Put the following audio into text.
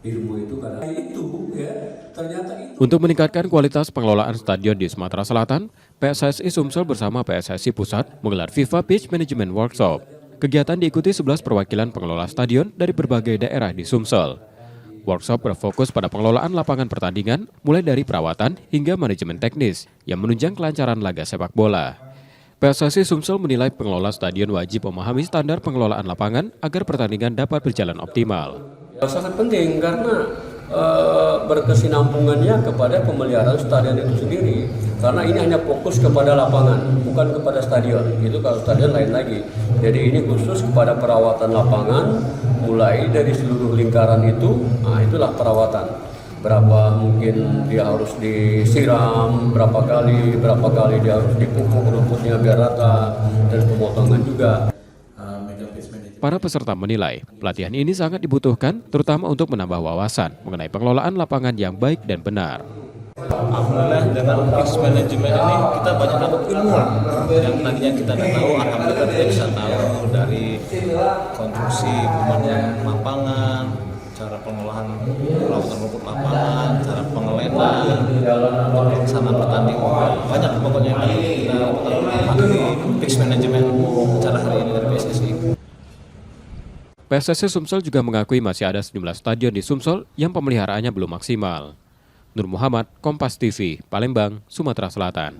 di rumah itu kadang itu ya ternyata itu. Untuk meningkatkan kualitas pengelolaan stadion di Sumatera Selatan, PSSI Sumsel bersama PSSI Pusat menggelar FIFA Pitch Management Workshop. Kegiatan diikuti 11 perwakilan pengelola stadion dari berbagai daerah di Sumsel. Workshop berfokus pada pengelolaan lapangan pertandingan, mulai dari perawatan hingga manajemen teknis yang menunjang kelancaran laga sepak bola. PSSI Sumsel menilai pengelola stadion wajib memahami standar pengelolaan lapangan agar pertandingan dapat berjalan optimal. Sangat penting karena berkesinambungannya kepada pemeliharaan stadion itu sendiri. Karena ini hanya fokus kepada lapangan, bukan kepada stadion. Itu kalau stadion lain lagi. Jadi ini khusus kepada perawatan lapangan, mulai dari seluruh lingkaran itu, nah itulah perawatan. Berapa mungkin dia harus disiram, berapa kali dia harus dipupuk rumputnya biar rata, dan pemotongan juga. Para peserta menilai pelatihan ini sangat dibutuhkan terutama untuk menambah wawasan mengenai pengelolaan lapangan yang baik dan benar. Alhamdulillah dengan pitch management ini kita banyak dapat ilmu yang tadinya kita tidak tahu, alhamdulillah kita bisa tahu dari konstruksi pemandangan lapangan, cara pengolahan perawatan rumput lapangan, cara pengelenan, pelaksanaan pertandingan, banyak pokoknya yang kita dapat di pitch management acara hari ini dari PSSI. PSSI Sumsel juga mengakui masih ada sejumlah stadion di Sumsel yang pemeliharaannya belum maksimal. Nur Muhammad, Kompas TV, Palembang, Sumatera Selatan.